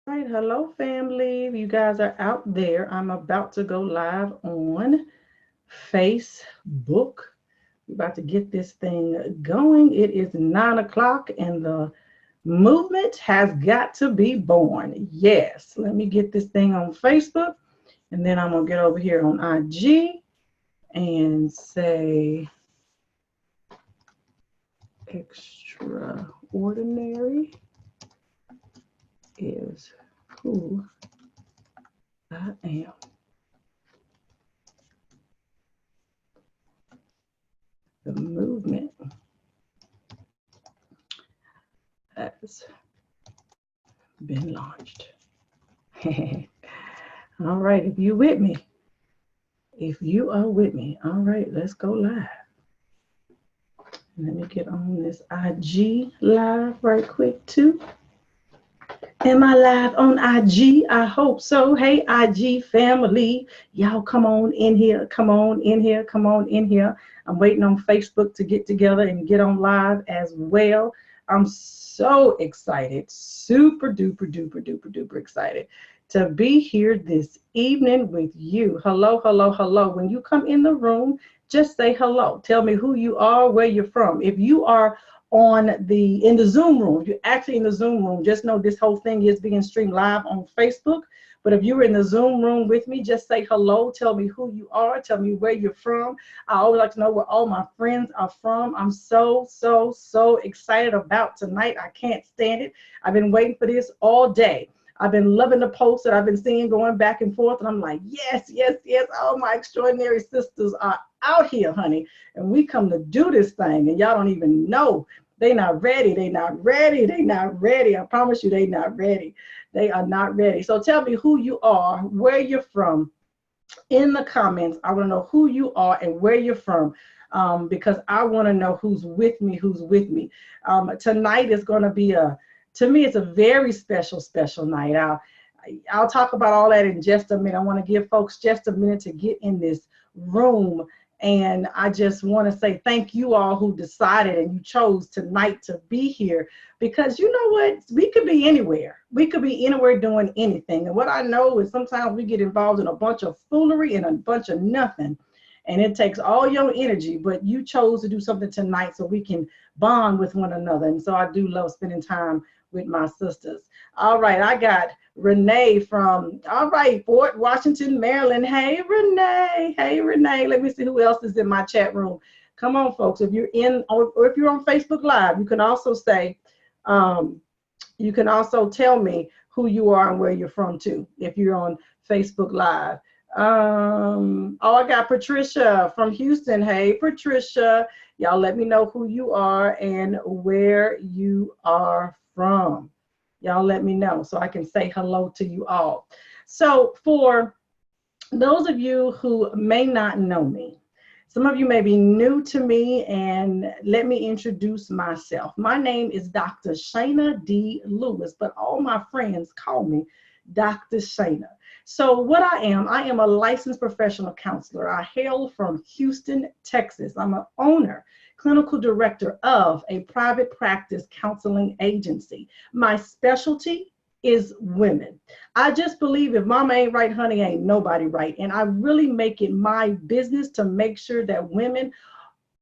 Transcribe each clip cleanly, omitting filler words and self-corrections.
Right, hello family. You guys are out there. I'm about to go live on Facebook. We're about to get this thing going. It is 9 o'clock and the movement has got to be born. Yes, let me get this thing on Facebook and then I'm gonna get over here on IG and say extraordinary is who I am. The movement has been launched. All right, if you with me, if you are with me, all right, let's go live. Let me get on this IG live right quick too. Am I live on IG? I hope so. Hey, IG family, y'all come on in here, come on in here, come on in here. I'm waiting on Facebook to get together and get on live as well. I'm so excited, super duper duper duper duper excited to be here this evening with you. Hello, hello, hello. When you come in the room, just say hello. Tell me who you are, where you're from. If you are in the Zoom room. If you're actually in the Zoom room, just know this whole thing is being streamed live on Facebook. But if you're in the Zoom room with me, just say hello. Tell me who you are. Tell me where you're from. I always like to know where all my friends are from. I'm so, so, so excited about tonight. I can't stand it. I've been waiting for this all day. I've been loving the posts that I've been seeing going back and forth. And I'm like, yes, yes, yes. All my extraordinary sisters are out here, honey. And we come to do this thing. And y'all don't even know. They not ready. They not ready. They not ready. I promise you, they not ready. They are not ready. So tell me who you are, where you're from, in the comments. I want to know who you are and where you're from, because I want to know who's with me, who's with me. Tonight is going to be to me, it's a very special, special night. I'll talk about all that in just a minute. I want to give folks just a minute to get in this room. And I just want to say thank you all who decided and you chose tonight to be here, because you know what? We could be anywhere. We could be anywhere doing anything. And what I know is sometimes we get involved in a bunch of foolery and a bunch of nothing. And it takes all your energy, but you chose to do something tonight so we can bond with one another. And so I do love spending time with my sisters. All right, I got Renee from, all right, Fort Washington, Maryland. Hey, Renee. Hey, Renee. Let me see who else is in my chat room. Come on, folks. If you're in, or if you're on Facebook Live, you can also say, you can also tell me who you are and where you're from too, if you're on Facebook Live. Oh, I got Patricia from Houston. Hey, Patricia. Y'all let me know who you are and where you are from. Y'all let me know so I can say hello to you all. So for those of you who may not know me, some of you may be new to me, and let me introduce myself. My name is Dr. Shana D. Lewis, but all my friends call me Dr. Shana. So what I am a licensed professional counselor. I hail from Houston, Texas. I'm an owner, clinical director of a private practice counseling agency. My specialty is women. I just believe if mama ain't right, honey, ain't nobody right. And I really make it my business to make sure that women,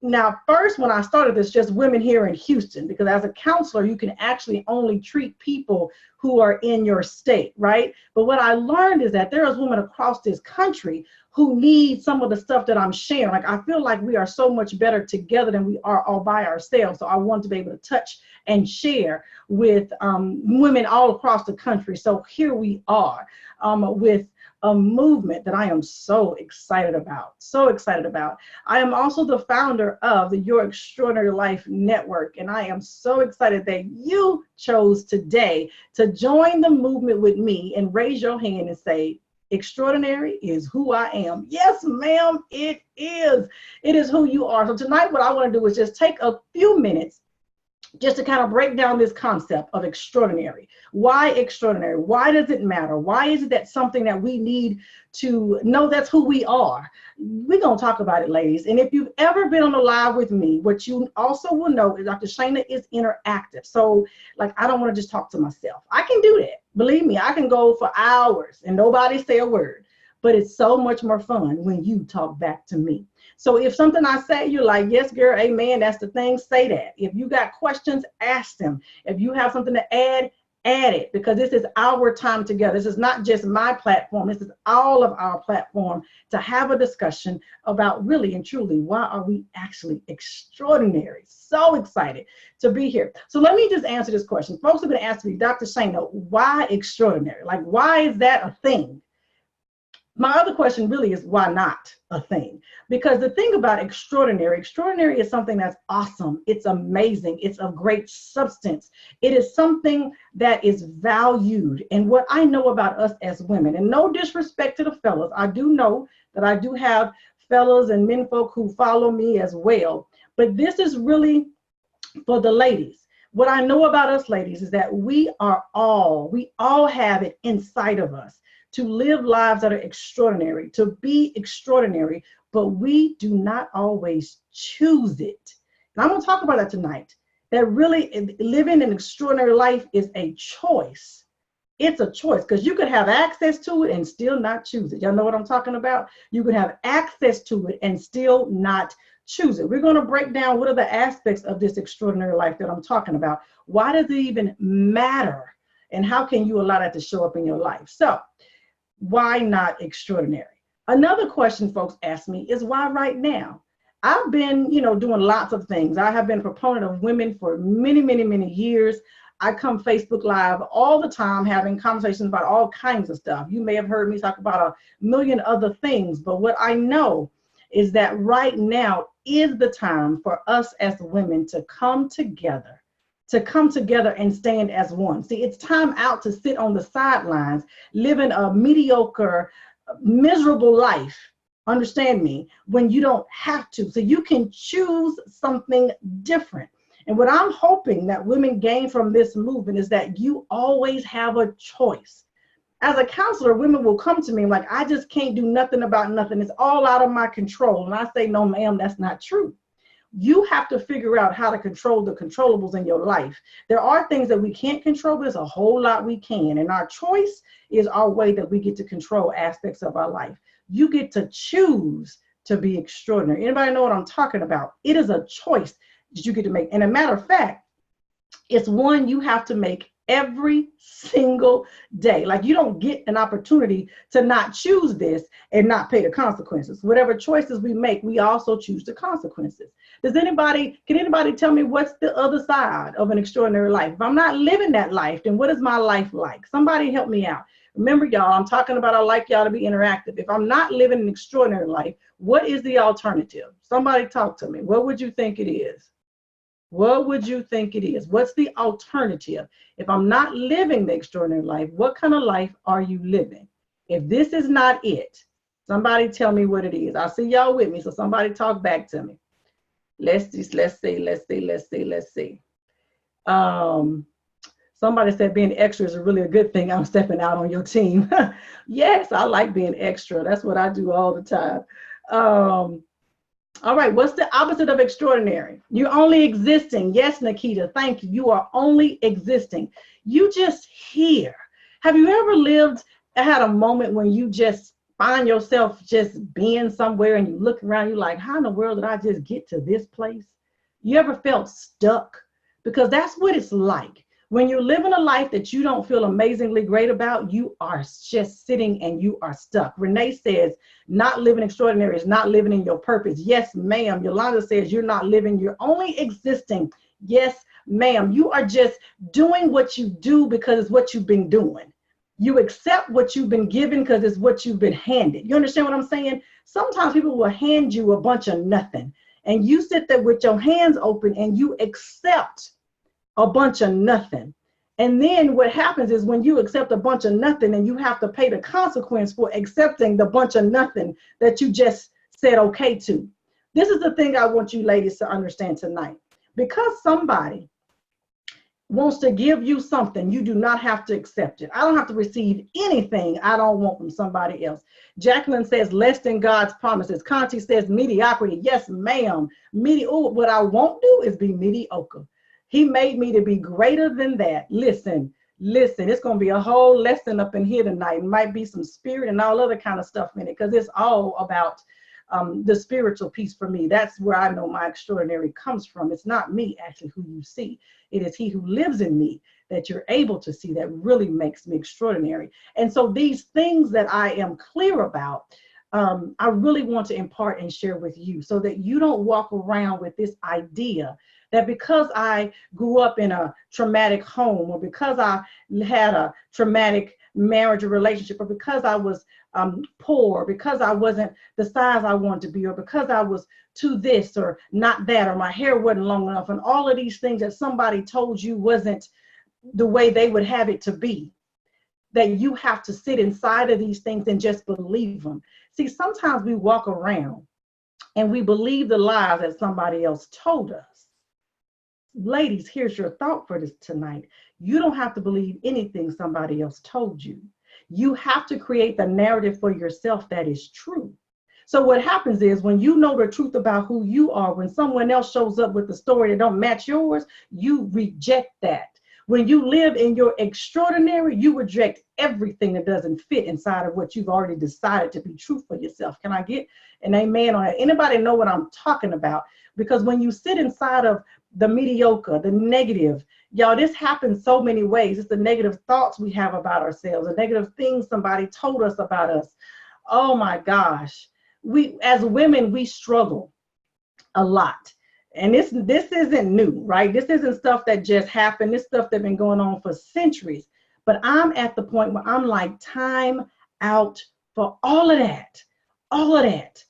now, first, when I started this, just women here in Houston, because as a counselor, you can actually only treat people who are in your state, right? But what I learned is that there is women across this country who need some of the stuff that I'm sharing. Like, I feel like we are so much better together than we are all by ourselves. So I want to be able to touch and share with women all across the country. So here we are with a movement that I am so excited about, so excited about. I am also the founder of the Your Extraordinary Life Network, and I am so excited that you chose today to join the movement with me and raise your hand and say, extraordinary is who I am. Yes, ma'am, it is. It is who you are. So tonight, what I want to do is just take a few minutes just to kind of break down this concept of extraordinary. Why extraordinary? Why does it matter? Why is it that something that we need to know that's who we are? We're going to talk about it, ladies. And if you've ever been on a live with me, what you also will know is Dr. Shana is interactive. So, like, I don't want to just talk to myself. I can do that. Believe me, I can go for hours and nobody say a word. But it's so much more fun when you talk back to me. So if something I say, you're like, yes, girl, amen, that's the thing, say that. If you got questions, ask them. If you have something to add it, because this is our time together. This is not just my platform. This is all of our platform to have a discussion about really and truly, why are we actually extraordinary? So excited to be here. So let me just answer this question. Folks have been asking me, Dr. Shana, why extraordinary? Like, why is that a thing? My other question really is, why not a thing? Because the thing about extraordinary is something that's awesome. It's amazing. It's of great substance. It is something that is valued. And what I know about us as women, and no disrespect to the fellas, I do know that I do have fellas and men folk who follow me as well. But this is really for the ladies. What I know about us ladies is that we all have it inside of us to live lives that are extraordinary, to be extraordinary, but we do not always choose it. And I'm going to talk about that tonight, that really living an extraordinary life is a choice. It's a choice, because you could have access to it and still not choose it. Y'all know what I'm talking about? You could have access to it and still not choose it. We're going to break down what are the aspects of this extraordinary life that I'm talking about. Why does it even matter? And how can you allow that to show up in your life? So, why not extraordinary? Another question folks ask me is, why right now? I've been, doing lots of things. I have been a proponent of women for many, many, many years. I come Facebook Live all the time having conversations about all kinds of stuff. You may have heard me talk about a million other things, but what I know is that right now is the time for us as women to come together and stand as one. See, it's time out to sit on the sidelines, living a mediocre, miserable life. Understand me, when you don't have to. So you can choose something different. And what I'm hoping that women gain from this movement is that you always have a choice. As a counselor, women will come to me like, I just can't do nothing about nothing. It's all out of my control. And I say, no, ma'am, that's not true. You have to figure out how to control the controllables in your life. There are things that we can't control, but there's a whole lot we can. And our choice is our way that we get to control aspects of our life. You get to choose to be extraordinary. Anybody know what I'm talking about? It is a choice that you get to make. And a matter of fact, it's one you have to make every single day. Like, you don't get an opportunity to not choose this and not pay the consequences. Whatever choices we make, we also choose the consequences. Can anybody tell me what's the other side of an extraordinary life? If I'm not living that life, then what is my life like? Somebody help me out. Remember, y'all, I'm talking about, I like y'all to be interactive. If I'm not living an extraordinary life, what is the alternative? Somebody talk to me. What would you think it is? What would you think it is? What's the alternative? If I'm not living the extraordinary life, what kind of life are you living? If this is not it, somebody tell me what it is. I see y'all with me, so somebody talk back to me. Let's see. Somebody said being extra is really a good thing. I'm stepping out on your team. Yes, I like being extra. That's what I do all the time. All right, what's the opposite of extraordinary? You're only existing. Yes, Nikita, thank you. You are only existing. You just here. Have you ever had a moment when you just find yourself just being somewhere and you look around, you're like, how in the world did I just get to this place? You ever felt stuck? Because that's what it's like. When you're living a life that you don't feel amazingly great about, you are just sitting and you are stuck. Renee says, not living extraordinary is not living in your purpose. Yes, ma'am. Yolanda says, you're not living, you're only existing. Yes, ma'am. You are just doing what you do because it's what you've been doing. You accept what you've been given because it's what you've been handed. You understand what I'm saying? Sometimes people will hand you a bunch of nothing, and you sit there with your hands open and you accept a bunch of nothing. And then what happens is when you accept a bunch of nothing and you have to pay the consequence for accepting the bunch of nothing that you just said okay to. This is the thing I want you ladies to understand tonight. Because somebody wants to give you something, you do not have to accept it. I don't have to receive anything I don't want from somebody else. Jacqueline says less than God's promises. Conti says mediocrity. Yes, ma'am. What I won't do is be mediocre. He made me to be greater than that. Listen, it's going to be a whole lesson up in here tonight. It might be some spirit and all other kind of stuff in it, because it's all about the spiritual piece for me. That's where I know my extraordinary comes from. It's not me actually who you see. It is he who lives in me that you're able to see that really makes me extraordinary. And so these things that I am clear about, I really want to impart and share with you, so that you don't walk around with this idea that because I grew up in a traumatic home, or because I had a traumatic marriage or relationship, or because I was poor, because I wasn't the size I wanted to be, or because I was too this or not that, or my hair wasn't long enough, and all of these things that somebody told you wasn't the way they would have it to be, that you have to sit inside of these things and just believe them. See, sometimes we walk around and we believe the lies that somebody else told us. Ladies, here's your thought for this tonight. You don't have to believe anything somebody else told you. You have to create the narrative for yourself that is true. So what happens is, when you know the truth about who you are, when someone else shows up with a story that don't match yours, you reject that. When you live in your extraordinary, you reject everything that doesn't fit inside of what you've already decided to be true for yourself. Can I get an amen on that? Anybody know what I'm talking about? Because when you sit inside of the mediocre, the negative, y'all, this happens so many ways. It's the negative thoughts we have about ourselves, the negative things somebody told us about us. Oh my gosh. We, as women, we struggle a lot. And this isn't new, right? This isn't stuff that just happened. This stuff that's been going on for centuries. But I'm at the point where I'm like, time out for all of that. All of that.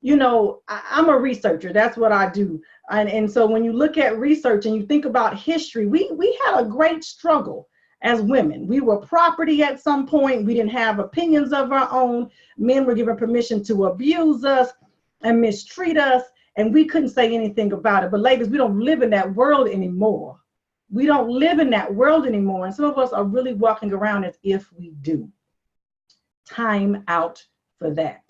You know, I'm a researcher. That's what I do. And so when you look at research and you think about history, we had a great struggle as women. We were property at some point. We didn't have opinions of our own. Men were given permission to abuse us and mistreat us, and we couldn't say anything about it. But ladies, we don't live in that world anymore. We don't live in that world anymore. And some of us are really walking around as if we do. Time out for that.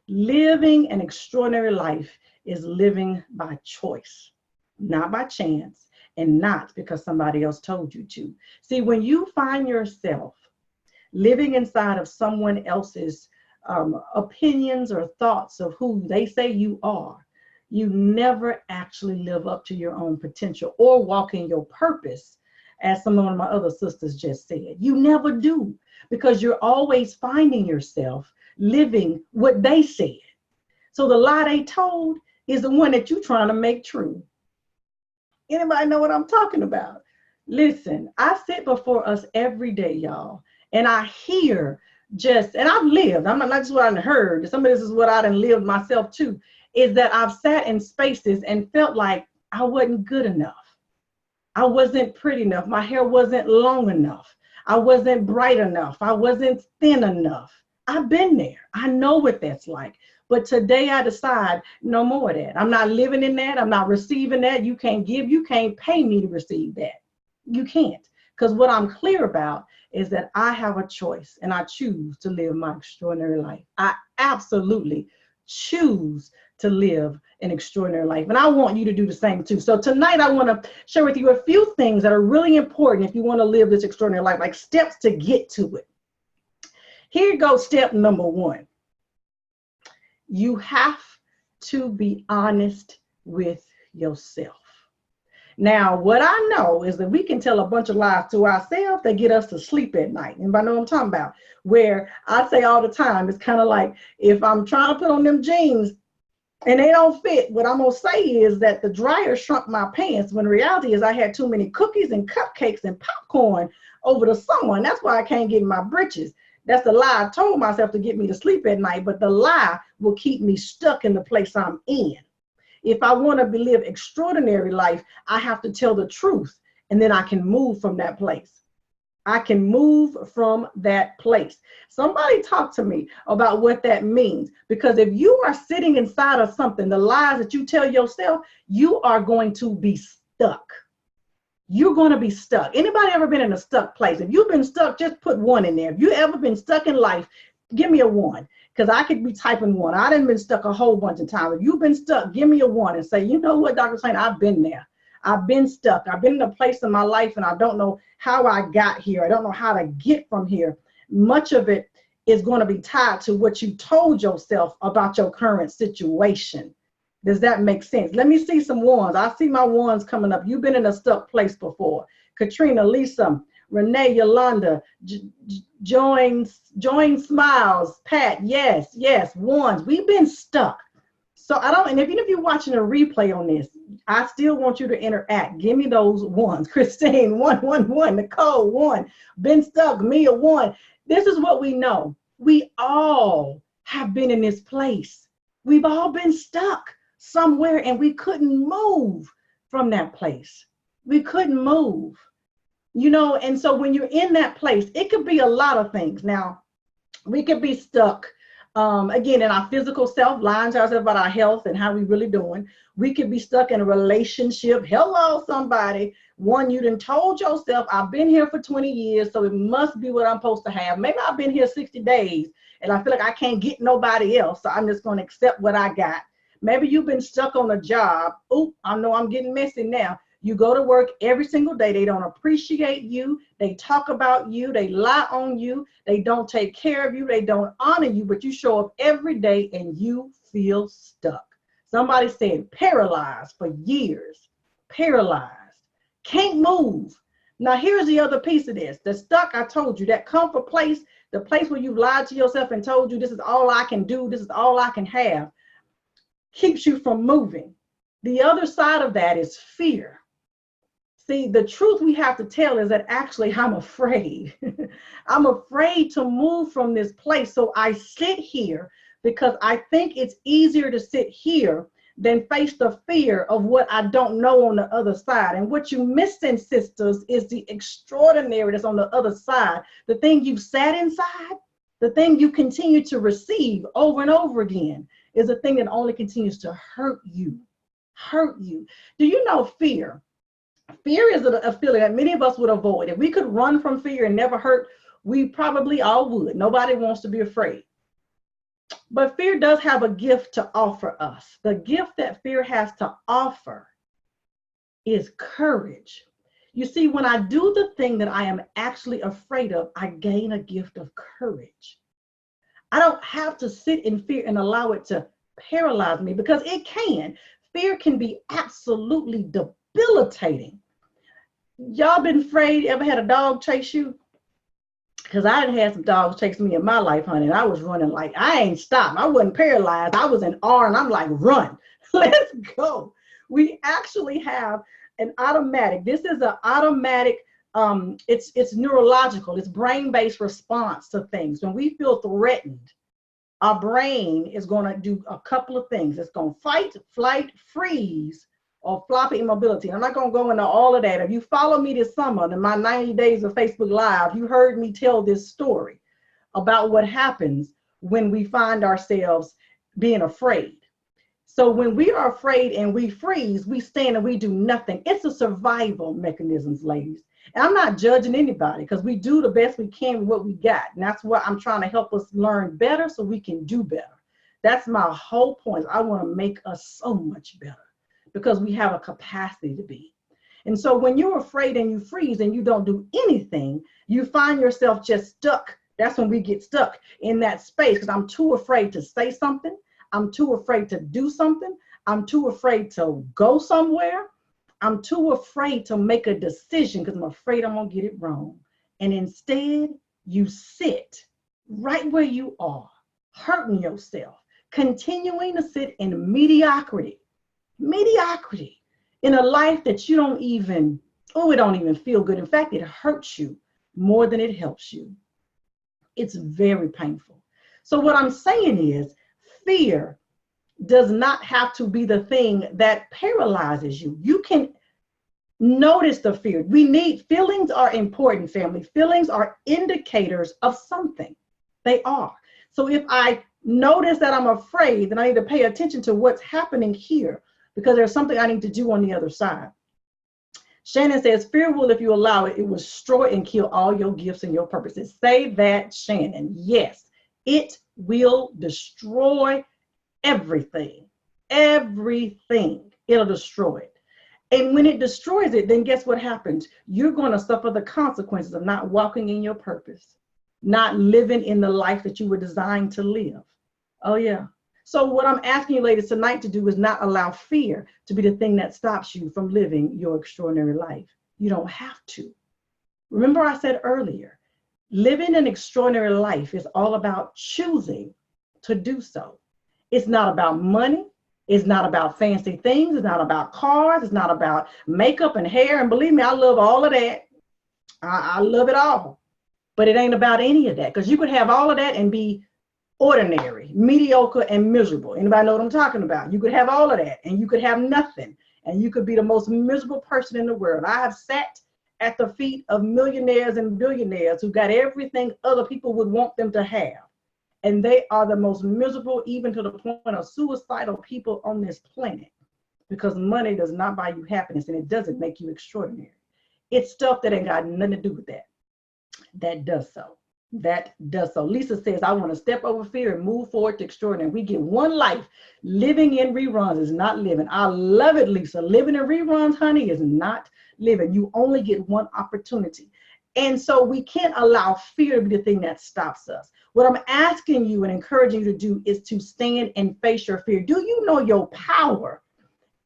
Living an extraordinary life is living by choice, not by chance, and not because somebody else told you to. See, when you find yourself living inside of someone else's opinions or thoughts of who they say you are, you never actually live up to your own potential or walk in your purpose, as some of my other sisters just said. You never do, because you're always finding yourself living what they said. So the lie they told is the one that you're trying to make true. Anybody know what I'm talking about? Listen, I sit before us every day, y'all, and I hear and I've lived, I'm not just what I heard, some of this is what I done lived myself too, is that I've sat in spaces and felt like I wasn't good enough. I wasn't pretty enough. My hair wasn't long enough. I wasn't bright enough. I wasn't thin enough. I've been there. I know what that's like. But today I decide no more of that. I'm not living in that. I'm not receiving that. You can't pay me to receive that. You can't. Because what I'm clear about is that I have a choice, and I choose to live my extraordinary life. I absolutely choose to live an extraordinary life. And I want you to do the same too. So tonight I want to share with you a few things that are really important if you want to live this extraordinary life, like steps to get to it. Here goes step number one. You have to be honest with yourself. Now, what I know is that we can tell a bunch of lies to ourselves that get us to sleep at night. Anybody know what I'm talking about? Where I say all the time, it's kind of like if I'm trying to put on them jeans and they don't fit, what I'm going to say is that the dryer shrunk my pants, when the reality is I had too many cookies and cupcakes and popcorn over the summer, and that's why I can't get in my britches. That's the lie I told myself to get me to sleep at night, but the lie will keep me stuck in the place I'm in. If I want to live extraordinary life, I have to tell the truth, and then I can move from that place. I can move from that place. Somebody talk to me about what that means, because if you are sitting inside of something, the lies that you tell yourself, you are going to be stuck. you're going to be stuck. Anybody ever been in a stuck place? If you've been stuck, just put 1 in there. If you ever been stuck in life, give me a 1, because I could be typing 1. I done been stuck a whole bunch of times. If you've been stuck, give me a 1 and say, you know what, Dr. Saint, I've been there. I've been stuck. I've been in a place in my life and I don't know how I got here. I don't know how to get from here. Much of it is going to be tied to what you told yourself about your current situation. Does that make sense? Let me see some 1s. I see my 1s coming up. You've been in a stuck place before. Katrina, Lisa, Renee, Yolanda, Join Smiles, Pat, yes, 1s. We've been stuck. So and even if you're watching a replay on this, I still want you to interact. Give me those 1s. Christine, 1. Nicole, 1. Been stuck, Mia, 1. This is what we know. We all have been in this place. We've all been stuck somewhere and we couldn't move from that place. We couldn't move, and so when you're in that place, it could be a lot of things. Now, we could be stuck, again, in our physical self, lying to ourselves about our health and how we really doing. We could be stuck in a relationship. Hello, somebody. One, you done told yourself, I've been here for 20 years, so it must be what I'm supposed to have. Maybe I've been here 60 days and I feel like I can't get nobody else, so I'm just going to accept what I got. Maybe you've been stuck on a job. Oop, I know I'm getting messy now. You go to work every single day. They don't appreciate you. They talk about you. They lie on you. They don't take care of you. They don't honor you, but you show up every day and you feel stuck. Somebody said paralyzed for years. Paralyzed. Can't move. Now, here's the other piece of this. The stuck, I told you, that comfort place, the place where you've lied to yourself and told you this is all I can do, this is all I can have, keeps you from moving. The other side of that is fear. See, the truth we have to tell is that actually I'm afraid. I'm afraid to move from this place. So I sit here because I think it's easier to sit here than face the fear of what I don't know on the other side. And what you missing, sisters, is the extraordinary that's on the other side. The thing you've sat inside, the thing you continue to receive over and over again is a thing that only continues to hurt you. Hurt you. Do you know fear? Fear is a feeling that many of us would avoid. If we could run from fear and never hurt, we probably all would. Nobody wants to be afraid. But fear does have a gift to offer us. The gift that fear has to offer is courage. You see, when I do the thing that I am actually afraid of, I gain a gift of courage. I don't have to sit in fear and allow it to paralyze me, because it can. Fear can be absolutely debilitating. Y'all been afraid? Ever had a dog chase you? Because I done had some dogs chase me in my life, honey, and I was running like I ain't stopped. I wasn't paralyzed. I was in R, and I'm like, run. Let's go. We actually have an automatic. This is an automatic. It's neurological. It's brain-based response to things. When we feel threatened, our brain is going to do a couple of things. It's going to fight, flight, freeze, or floppy immobility. I'm not going to go into all of that. If you follow me this summer in my 90 days of Facebook Live, you heard me tell this story about what happens when we find ourselves being afraid. So when we are afraid and we freeze, we stand and we do nothing. It's a survival mechanisms, ladies. And I'm not judging anybody, because we do the best we can with what we got. And that's what I'm trying to help us learn better so we can do better. That's my whole point. I want to make us so much better, because we have a capacity to be. And so when you're afraid and you freeze and you don't do anything, you find yourself just stuck. That's when we get stuck in that space, because I'm too afraid to say something. I'm too afraid to do something. I'm too afraid to go somewhere. I'm too afraid to make a decision because I'm afraid I'm going to get it wrong. And instead, you sit right where you are, hurting yourself, continuing to sit in mediocrity in a life that you don't even, it don't even feel good. In fact, it hurts you more than it helps you. It's very painful. So what I'm saying is, fear does not have to be the thing that paralyzes you. You can notice the fear. Feelings are important, family. Feelings are indicators of something. They are. So if I notice that I'm afraid, then I need to pay attention to what's happening here, because there's something I need to do on the other side. Shannon says, fear will, if you allow it, it will destroy and kill all your gifts and your purposes. Say that, Shannon. Yes, it will destroy everything. Everything. It'll destroy it. And when it destroys it, then guess what happens? You're going to suffer the consequences of not walking in your purpose, not living in the life that you were designed to live. Oh, yeah. So what I'm asking you ladies tonight to do is not allow fear to be the thing that stops you from living your extraordinary life. You don't have to. Remember I said earlier, living an extraordinary life is all about choosing to do so. It's not about money. It's not about fancy things. It's not about cars. It's not about makeup and hair. And believe me, I love all of that. I love it all. But it ain't about any of that, because you could have all of that and be ordinary, mediocre, and miserable. Anybody know what I'm talking about? You could have all of that and you could have nothing. And you could be the most miserable person in the world. I have sat at the feet of millionaires and billionaires who got everything other people would want them to have. And they are the most miserable, even to the point of suicidal people on this planet, because money does not buy you happiness and it doesn't make you extraordinary. It's stuff that ain't got nothing to do with that. That does so. That does so. Lisa says, I want to step over fear and move forward to extraordinary. We get one life. Living in reruns is not living. I love it, Lisa. Living in reruns, honey, is not living. You only get one opportunity. And so we can't allow fear to be the thing that stops us. What I'm asking you and encouraging you to do is to stand and face your fear. Do you know your power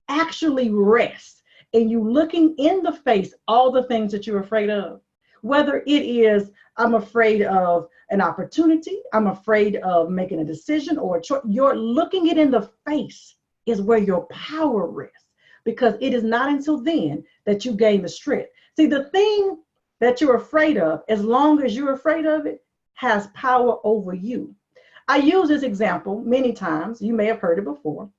actually rests in you looking in the face all the things that you're afraid of? Whether it is, I'm afraid of an opportunity, I'm afraid of making a decision or a choice, you're looking it in the face is where your power rests, because it is not until then that you gain the strength. See, the thing that you're afraid of, as long as you're afraid of it, has power over you. I use this example many times. You may have heard it before.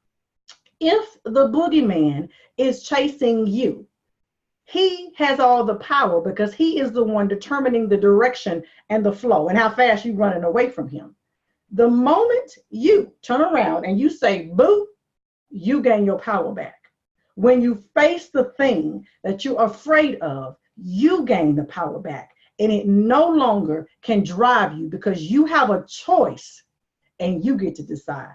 If the boogeyman is chasing you, he has all the power because he is the one determining the direction and the flow and how fast you're running away from him. The moment you turn around and you say, boo, you gain your power back. When you face the thing that you're afraid of, you gain the power back, and it no longer can drive you because you have a choice and you get to decide.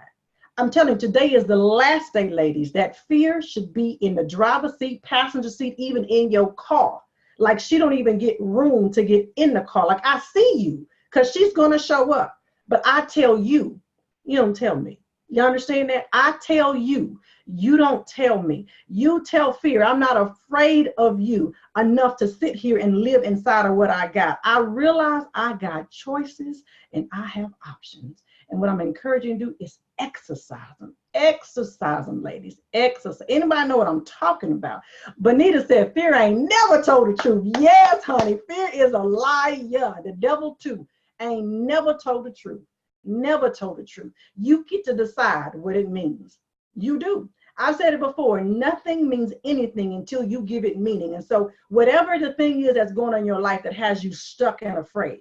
I'm telling you, today is the last day, ladies, that fear should be in the driver's seat, passenger seat, even in your car. Like she don't even get room to get in the car. Like, I see you because she's going to show up. But I tell you, you don't tell me. You understand that? I tell you, you don't tell me. You tell fear, I'm not afraid of you enough to sit here and live inside of what I got. I realize I got choices and I have options. And what I'm encouraging you to do is exercise them. Exercise them, ladies. Exercise. Anybody know what I'm talking about? Bonita said, fear ain't never told the truth. Yes, honey. Fear is a liar. The devil too ain't never told the truth. Never told the truth. You get to decide what it means. You do. I've said it before. Nothing means anything until you give it meaning. And so whatever the thing is that's going on in your life that has you stuck and afraid,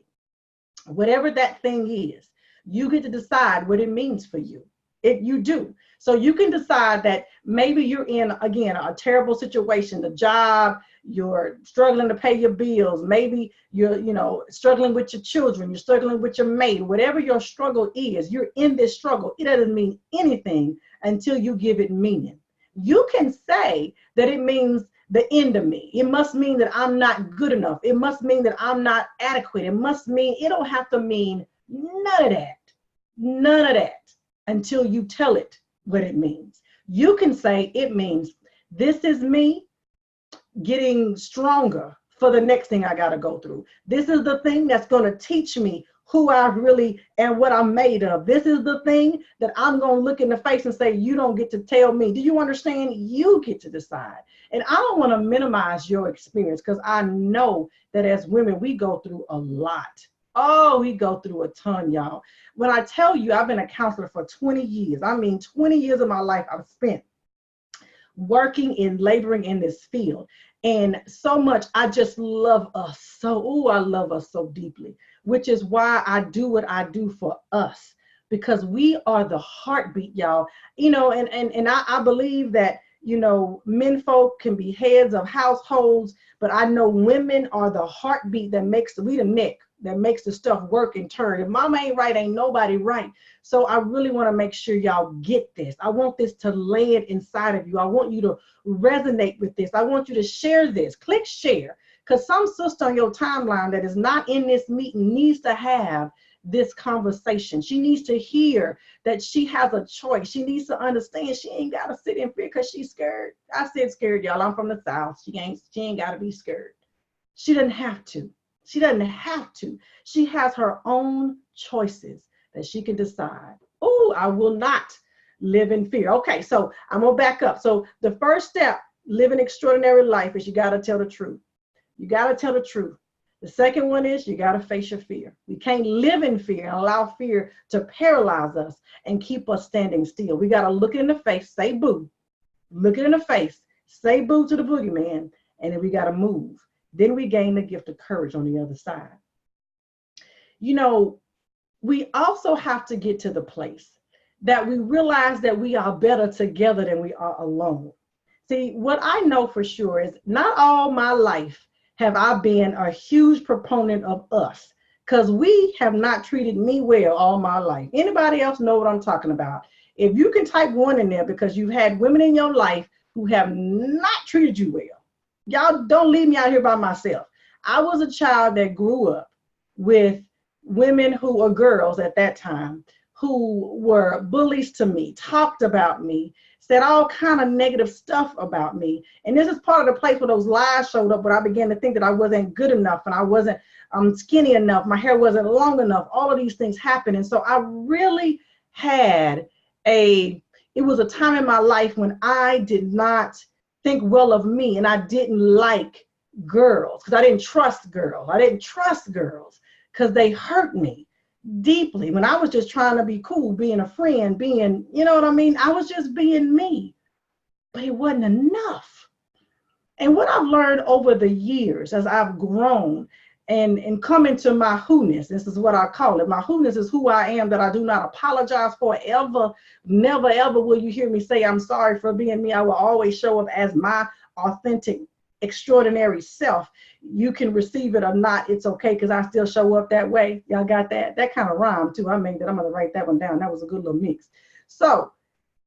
whatever that thing is, you get to decide what it means for you. You do. So you can decide that maybe you're in, again, a terrible situation, the job, you're struggling to pay your bills. Maybe you're, struggling with your children, you're struggling with your mate, whatever your struggle is, you're in this struggle. It doesn't mean anything until you give it meaning. You can say that it means the end of me. It must mean that I'm not good enough. It must mean that I'm not adequate. It must mean, it don't have to mean none of that. None of that until you tell it what it means. You can say it means this is me getting stronger for the next thing I got to go through. This is the thing that's going to teach me who I really and what I'm made of. This is the thing that I'm going to look in the face and say, you don't get to tell me. Do you understand? You get to decide. And I don't want to minimize your experience, because I know that as women, we go through a lot. Oh, we go through a ton, y'all. When I tell you I've been a counselor for 20 years, I mean 20 years of my life I've spent working and laboring in this field. And so much, I just love us so, I love us so deeply, which is why I do what I do for us, because we are the heartbeat, y'all. And I believe that, Men folk can be heads of households, but I know women are the heartbeat that makes the neck that makes the stuff work and turn. If mama ain't right, ain't nobody right. So I really want to make sure y'all get this. I want this to land inside of you. I want you to resonate with this. I want you to share this. Click share, because some sister on your timeline that is not in this meeting needs to have this conversation. She needs to hear that she has a choice. She needs to understand she ain't got to sit in fear because she's scared. I said scared, y'all. I'm from the South. She ain't got to be scared. She doesn't have to. She doesn't have to. She has her own choices that she can decide. Oh, I will not live in fear. Okay, so I'm going to back up. So the first step, living extraordinary life, is you got to tell the truth. You got to tell the truth. The second one is you got to face your fear. We can't live in fear and allow fear to paralyze us and keep us standing still. We got to look it in the face, say boo. Look it in the face, say boo to the boogeyman, and then we got to move. Then we gain the gift of courage on the other side. We also have to get to the place that we realize that we are better together than we are alone. See, what I know for sure is not all my life have I been a huge proponent of us, because we have not treated me well all my life. Anybody else know what I'm talking about? If you can type one in there, because you've had women in your life who have not treated you well. Y'all don't leave me out here by myself. I was a child that grew up with women who were girls at that time who were bullies to me, talked about me, said all kind of negative stuff about me. And this is part of the place where those lies showed up, where I began to think that I wasn't good enough and I wasn't skinny enough. My hair wasn't long enough. All of these things happened. And so I really had it was a time in my life when I did not think well of me, and I didn't like girls because I didn't trust girls. I didn't trust girls because they hurt me deeply when I was just trying to be cool, being a friend, being, you know what I mean? I was just being me, but it wasn't enough. And what I've learned over the years as I've grown and come into my who-ness, this is what I call it. My who-ness is who I am, that I do not apologize for ever. Never, ever will you hear me say I'm sorry for being me. I will always show up as my authentic, extraordinary self. You can receive it or not. It's okay, because I still show up that way. Y'all got that? That kind of rhyme too. I made that. I'm going to write that one down. That was a good little mix. So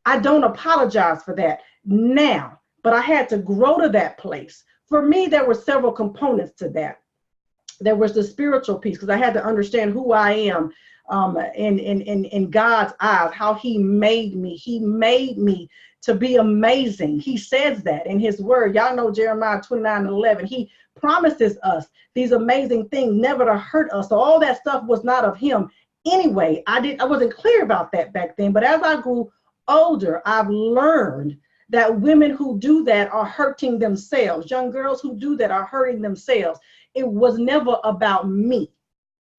I don't apologize for that now, but I had to grow to that place. For me, there were several components to that. There was the spiritual piece, because I had to understand who I am in God's eyes, how he made me. He made me to be amazing. He says that in his word. Y'all know Jeremiah 29:11. He promises us these amazing things, never to hurt us. So all that stuff was not of him. Anyway, I wasn't clear about that back then. But as I grew older, I've learned that women who do that are hurting themselves. Young girls who do that are hurting themselves. It was never about me.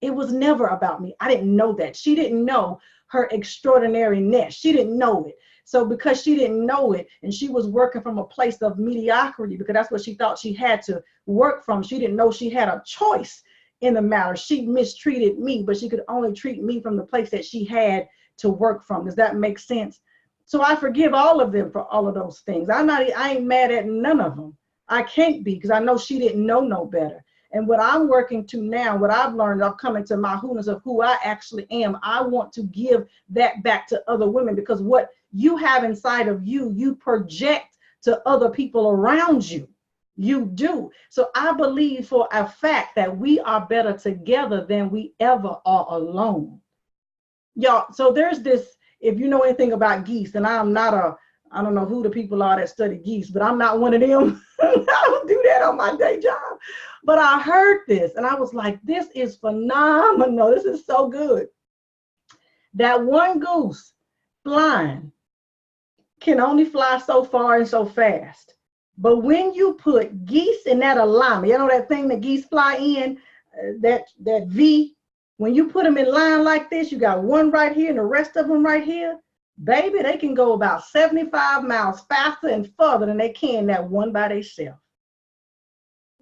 It was never about me. I didn't know that. She didn't know her extraordinariness. She didn't know it. So because she didn't know it, and she was working from a place of mediocrity, because that's what she thought she had to work from. She didn't know she had a choice in the matter. She mistreated me, but she could only treat me from the place that she had to work from. Does that make sense? So I forgive all of them for all of those things. I ain't mad at none of them. I can't be, because I know she didn't know no better. And what I'm working to now, what I've learned, I'm coming to my who-ness of who I actually am. I want to give that back to other women, because what you have inside of you, you project to other people around you. You do. So I believe for a fact that we are better together than we ever are alone. Y'all, so there's this, if you know anything about geese, and I'm not I don't know who the people are that study geese, but I'm not one of them. I don't do that on my day job. But I heard this and I was like, this is phenomenal. This is so good. That one goose flying can only fly so far and so fast. But when you put geese in that alignment, you know that thing that geese fly in, that V, when you put them in line like this, you got one right here and the rest of them right here. Baby, they can go about 75 miles faster and further than they can that one by themselves.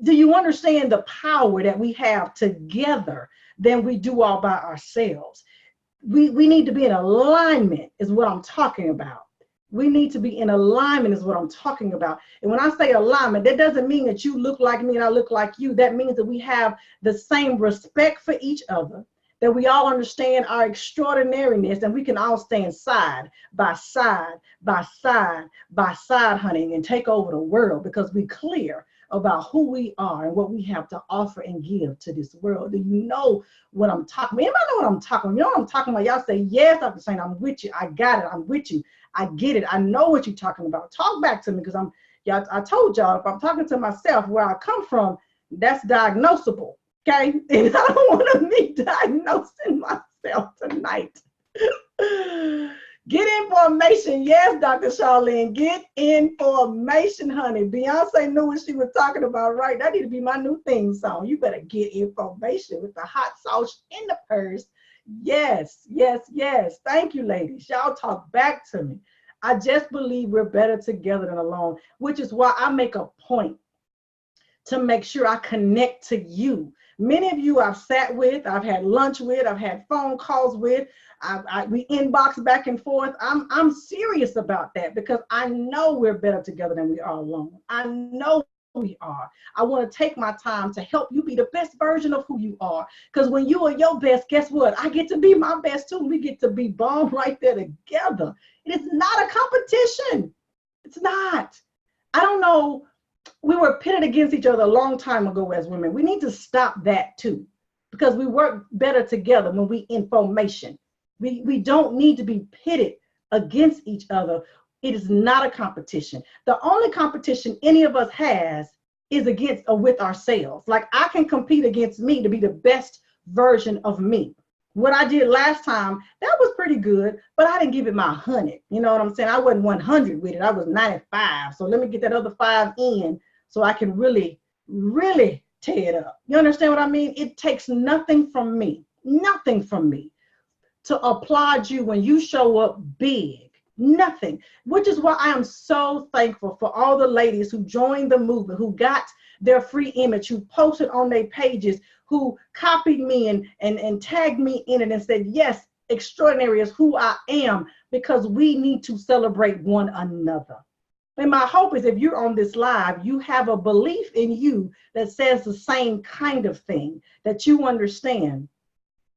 Do you understand the power that we have together than we do all by ourselves? We need to be in alignment is what I'm talking about. We need to be in alignment is what I'm talking about. And when I say alignment, that doesn't mean that you look like me and I look like you. That means that we have the same respect for each other, that we all understand our extraordinariness, and we can all stand side by side, by side, by side, honey, and take over the world because we're clear about who we are and what we have to offer and give to this world. Do you know what I'm talking about? Anybody know what I'm talking about? You know what I'm talking about? Y'all say, yes, Dr. Shana, I'm with you. I got it. I'm with you. I get it. I know what you're talking about. Talk back to me because I told y'all, if I'm talking to myself where I come from, that's diagnosable. Okay. And I don't want to be diagnosing myself tonight. Get information. Yes, Dr. Charlene, get information, honey. Beyonce knew what she was talking about, right? That need to be my new theme song. You better get information with the hot sauce in the purse. Yes, yes, yes. Thank you, ladies. Y'all talk back to me. I just believe we're better together than alone, which is why I make a point to make sure I connect to you. Many of you I've sat with, I've had lunch with, I've had phone calls with, we inbox back and forth. I'm serious about that because I know we're better together than we are alone. I know we are. I want to take my time to help you be the best version of who you are. Because when you are your best, guess what? I get to be my best too. We get to be bomb right there together. It is not a competition. It's not. I don't know. We were pitted against each other a long time ago as women. We need to stop that too, because we work better together when we information. We don't need to be pitted against each other. It is not a competition. The only competition any of us has is against or with ourselves. Like I can compete against me to be the best version of me. What I did last time, that was pretty good, but I didn't give it my 100. You know what I'm saying? I wasn't 100 with it. I was 95. So let me get that other 5 in so I can really, really tear it up. You understand what I mean? It takes nothing from me to applaud you when you show up big. Nothing, which is why I am so thankful for all the ladies who joined the movement, who got their free image, who posted on their pages, who copied me and tagged me in it and said, yes, extraordinary is who I am, because we need to celebrate one another. And my hope is if you're on this live, you have a belief in you that says the same kind of thing, that you understand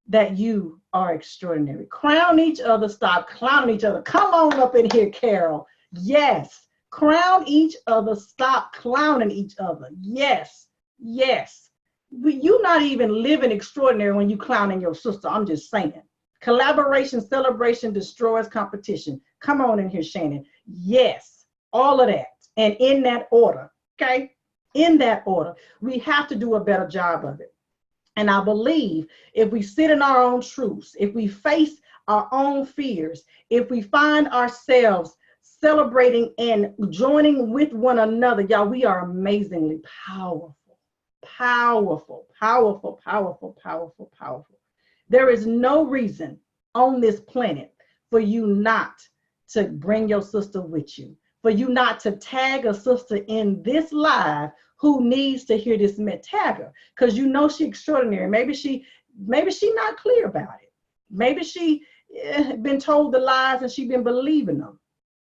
that you are extraordinary. Crown each other, stop clowning each other. Come on up in here, Carol. Yes. Crown each other, stop clowning each other. Yes. Yes. You're not even living extraordinary when you clowning your sister. I'm just saying. Collaboration, celebration destroys competition. Come on in here, Shannon. Yes. All of that. And in that order. Okay? In that order. We have to do a better job of it. And I believe if we sit in our own truths, if we face our own fears, if we find ourselves celebrating and joining with one another, y'all, we are amazingly powerful, powerful, powerful, powerful, powerful, powerful. There is no reason on this planet for you not to bring your sister with you, for you not to tag a sister in this live who needs to hear this. Tag her, because you know she's extraordinary. Maybe she not clear about it. Maybe she been told the lies and she been believing them.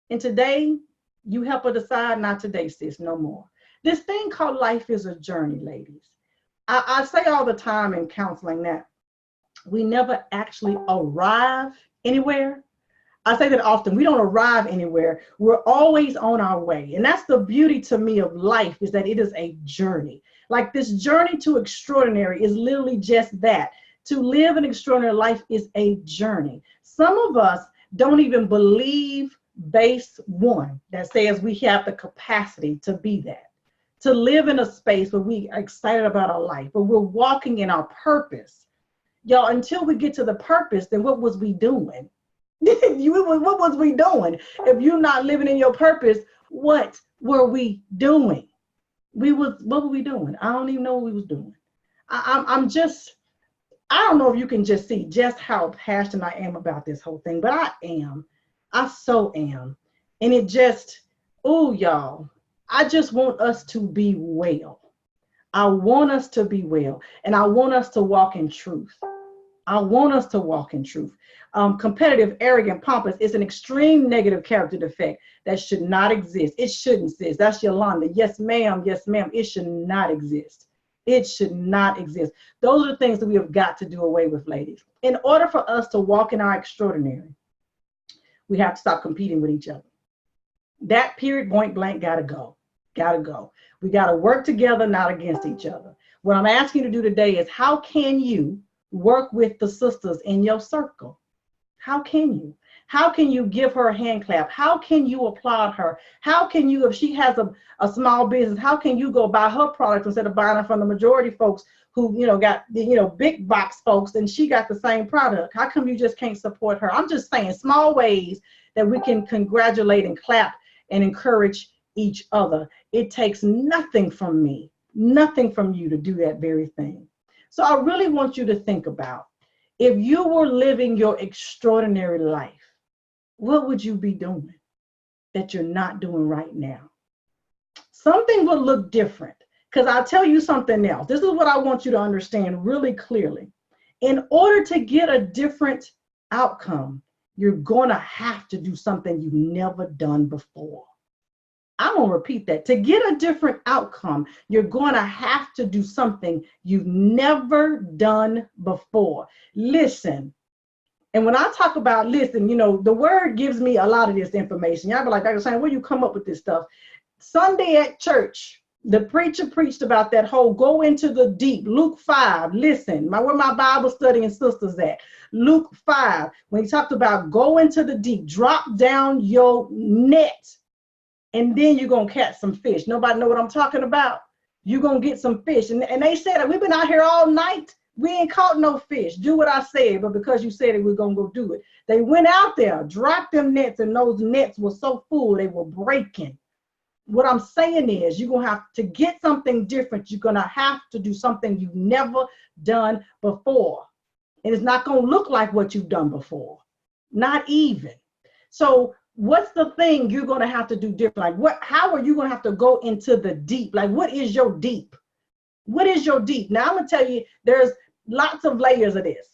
And today, you help her decide, not today, sis, no more. This thing called life is a journey, ladies. I say all the time in counseling that we never actually arrive anywhere. I say that often. We don't arrive anywhere. We're always on our way. And that's the beauty to me of life, is that it is a journey. Like this journey to extraordinary is literally just that. To live an extraordinary life is a journey. Some of us don't even believe base one that says we have the capacity to be that. To live in a space where we are excited about our life, where we're walking in our purpose. Y'all, until we get to the purpose, then what was we doing? What was we doing? If you're not living in your purpose, what were we doing? What were we doing? I don't even know what we was doing. I don't know if you can just see just how passionate I am about this whole thing, but I am. I so am. And it just, oh, y'all, I just want us to be well. I want us to be well. And I want us to walk in truth. I want us to walk in truth. Competitive, arrogant, pompous is an extreme negative character defect that should not exist. It shouldn't exist. That's Yolanda. Yes, ma'am. Yes, ma'am. It should not exist. It should not exist. Those are the things that we have got to do away with, ladies. In order for us to walk in our extraordinary, we have to stop competing with each other. That period, point blank, gotta go. Gotta go. We gotta work together, not against each other. What I'm asking you to do today is, how can you work with the sisters in your circle? How can you? How can you give her a hand clap? How can you applaud her? How can you, if she has a small business, how can you go buy her product instead of buying it from the majority folks who, got, big box folks, and she got the same product? How come you just can't support her? I'm just saying small ways that we can congratulate and clap and encourage each other. It takes nothing from me, nothing from you to do that very thing. So I really want you to think about, if you were living your extraordinary life, what would you be doing that you're not doing right now? Something would look different, because I'll tell you something else. This is what I want you to understand really clearly. In order to get a different outcome, you're going to have to do something you've never done before. I'm going to repeat that. To get a different outcome, you're going to have to do something you've never done before. Listen. And when I talk about listen, the word gives me a lot of this information. Y'all be like, Dr. Shana, where you come up with this stuff? Sunday at church, the preacher preached about that whole go into the deep. Luke 5, listen, where my Bible studying sisters at? Luke 5, when he talked about go into the deep, drop down your net, and then you're going to catch some fish. Nobody know what I'm talking about? You're going to get some fish. And they said, we've been out here all night. We ain't caught no fish. Do what I said, but because you said it, we're going to go do it. They went out there, dropped them nets, and those nets were so full, they were breaking. What I'm saying is, you're going to have to get something different. You're going to have to do something you've never done before. And it's not going to look like what you've done before. Not even. So what's the thing you're going to have to do different? Like how are you going to have to go into the deep? Like, what is your deep? What is your deep? Now, I'm going to tell you, there's lots of layers of this.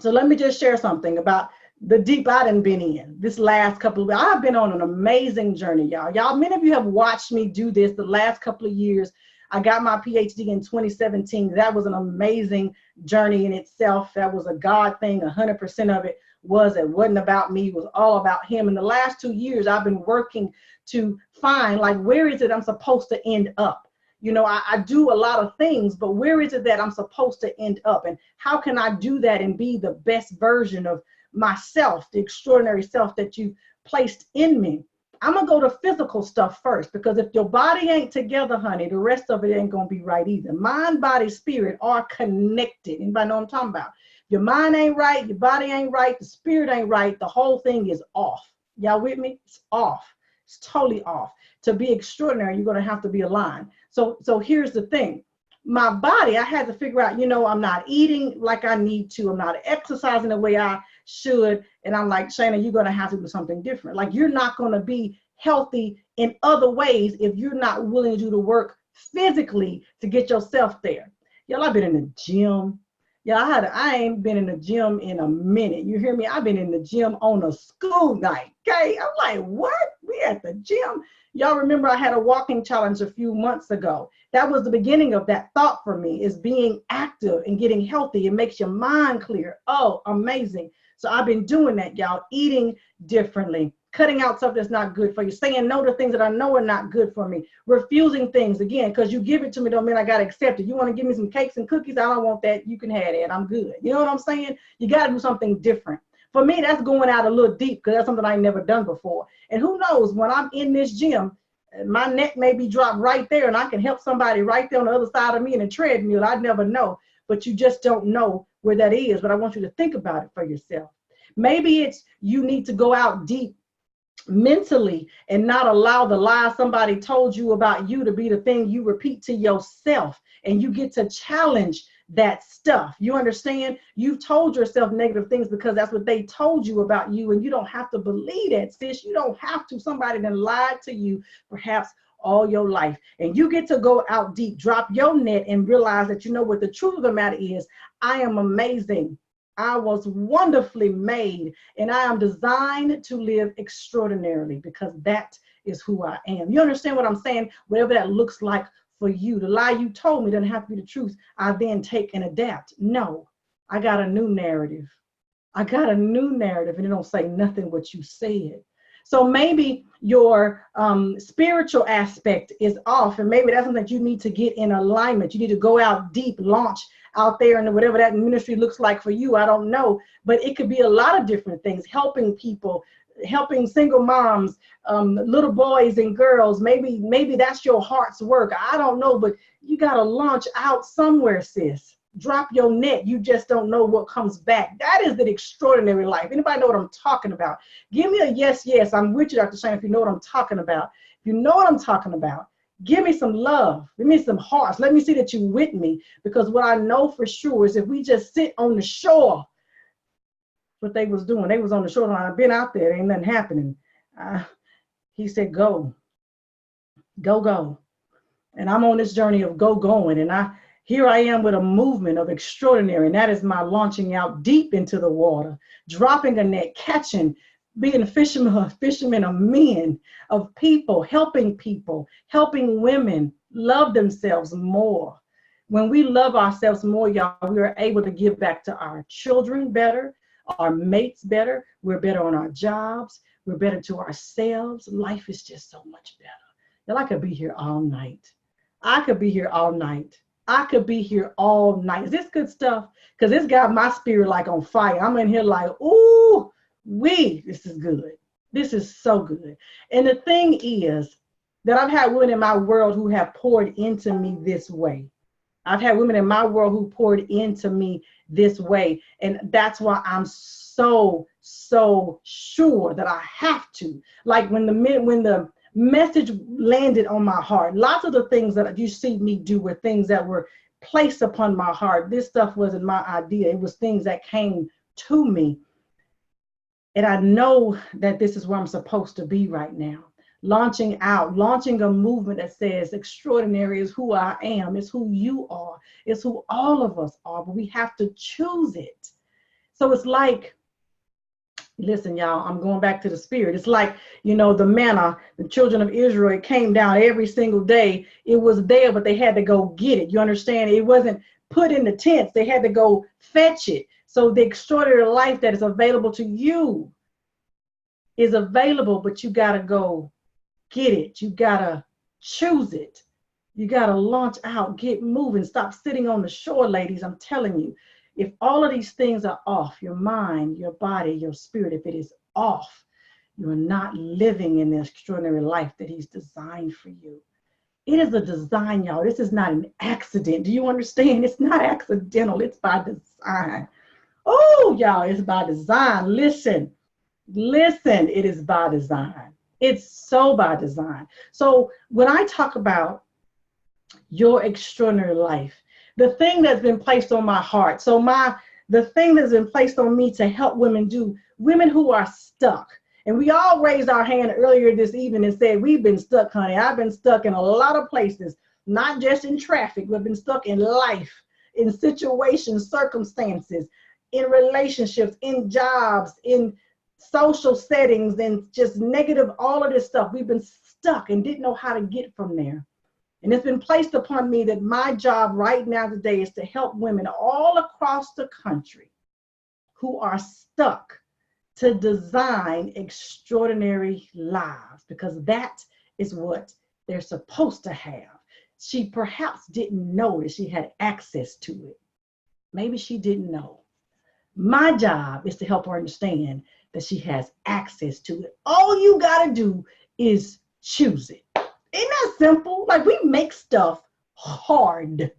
So let me just share something about the deep I done been in this last couple of weeks. I've been on an amazing journey, y'all. Many of you have watched me do this the last couple of years. I got my PhD in 2017. That was an amazing journey in itself. That was a God thing. 100% of it it wasn't about me. It was all about him. In the last 2 years, I've been working to find, like, where is it I'm supposed to end up? I do a lot of things, but where is it that I'm supposed to end up? And how can I do that and be the best version of myself, the extraordinary self that you placed in me? I'm going to go to physical stuff first, because if your body ain't together, honey, the rest of it ain't going to be right either. Mind, body, spirit are connected. Anybody know what I'm talking about? Your mind ain't right, your body ain't right, the spirit ain't right, the whole thing is off. Y'all with me? It's off. It's totally off. To be extraordinary, you're going to have to be aligned. So here's the thing. My body, I had to figure out, I'm not eating like I need to. I'm not exercising the way I should. And I'm like, Shana, you're going to have to do something different. Like, you're not going to be healthy in other ways if you're not willing to do the work physically to get yourself there. Y'all, I've been in the gym. Yeah, I ain't been in the gym in a minute. You hear me? I've been in the gym on a school night. Okay. I'm like, what? We at the gym? Y'all remember I had a walking challenge a few months ago. That was the beginning of that thought for me, is being active and getting healthy. It makes your mind clear. Oh, amazing. So I've been doing that, y'all. Eating differently, cutting out stuff that's not good for you, saying no to things that I know are not good for me, refusing things, again, because you give it to me don't mean I got to accept it. You want to give me some cakes and cookies? I don't want that. You can have that. I'm good. You know what I'm saying? You got to do something different. For me, that's going out a little deep, because that's something I ain't never done before. And who knows, when I'm in this gym, my neck may be dropped right there, and I can help somebody right there on the other side of me in a treadmill. I'd never know, but you just don't know where that is. But I want you to think about it for yourself. Maybe it's you need to go out deep mentally and not allow the lie somebody told you about you to be the thing you repeat to yourself, and you get to challenge that stuff. You understand? You've told yourself negative things because that's what they told you about you, and you don't have to believe that, sis. You don't have to. Somebody then lied to you perhaps all your life, and you get to go out deep, drop your net, and realize that, you know what, the truth of the matter is, I am amazing. I was wonderfully made, and I am designed to live extraordinarily because that is who I am. You understand what I'm saying? Whatever that looks like for you. The lie you told me doesn't have to be the truth. I then take and adapt. No, I got a new narrative. I got a new narrative, and it don't say nothing what you said. So maybe your spiritual aspect is off, and maybe that's something that you need to get in alignment. You need to go out deep, launch out there, and whatever that ministry looks like for you, I don't know. But it could be a lot of different things: helping people, helping single moms, little boys and girls. Maybe that's your heart's work. I don't know, but you got to launch out somewhere, sis. Drop your net. You just don't know what comes back. That is the extraordinary life. Anybody know what I'm talking about? Give me a yes, yes. I'm with you, Dr. Shana, if you know what I'm talking about. If you know what I'm talking about, give me some love. Give me some hearts. Let me see that you're with me. Because what I know for sure is if we just sit on the shore, what they was doing, they was on the shore. I've been out there. Ain't nothing happening. He said, go, go, go. And I'm on this journey of going. And here I am with a movement of extraordinary, and that is my launching out deep into the water, dropping a net, catching, being a fisherman of men, of people, helping women love themselves more. When we love ourselves more, y'all, we are able to give back to our children better, our mates better. We're better on our jobs. We're better to ourselves. Life is just so much better. Y'all, I could be here all night. I could be here all night. I could be here all night. Is this good stuff? Because it's got my spirit like on fire. I'm in here like, ooh, this is good. This is so good. And the thing is that I've had women in my world who have poured into me this way. I've had women in my world who poured into me this way. And that's why I'm so sure that I have to. Like when the message landed on my heart, lots of the things that you see me do were things that were placed upon my heart. This stuff wasn't my idea. It was things that came to me. And I know that this is where I'm supposed to be right now. Launching a movement that says extraordinary is who I am, it's who you are, it's who all of us are, but we have to choose it. So it's like, listen, y'all, I'm going back to the spirit. It's like, the manna, the children of Israel, it came down every single day. It was there, but they had to go get it. You understand? It wasn't put in the tents. They had to go fetch it. So the extraordinary life that is available to you is available, but you got to go get it. You got to choose it. You got to launch out, get moving, stop sitting on the shore, ladies. I'm telling you, if all of these things are off, your mind, your body, your spirit, if it is off, you're not living in the extraordinary life that he's designed for you. It is a design, y'all. This is not an accident. Do you understand? It's not accidental. It's by design. Oh, y'all, it's by design. Listen, it is by design. It's so by design. So when I talk about your extraordinary life, the thing that's been placed on my heart, the thing that's been placed on me to help women who are stuck. And we all raised our hand earlier this evening and said, we've been stuck, honey. I've been stuck in a lot of places, not just in traffic, but been stuck in life, in situations, circumstances, in relationships, in jobs, in social settings, and just negative, all of this stuff. We've been stuck and didn't know how to get from there. And it's been placed upon me that my job right now today is to help women all across the country who are stuck to design extraordinary lives, because that is what they're supposed to have. She perhaps didn't know that she had access to it. Maybe she didn't know. My job is to help her understand that she has access to it. All you got to do is choose it. Isn't that simple? Like, we make stuff hard.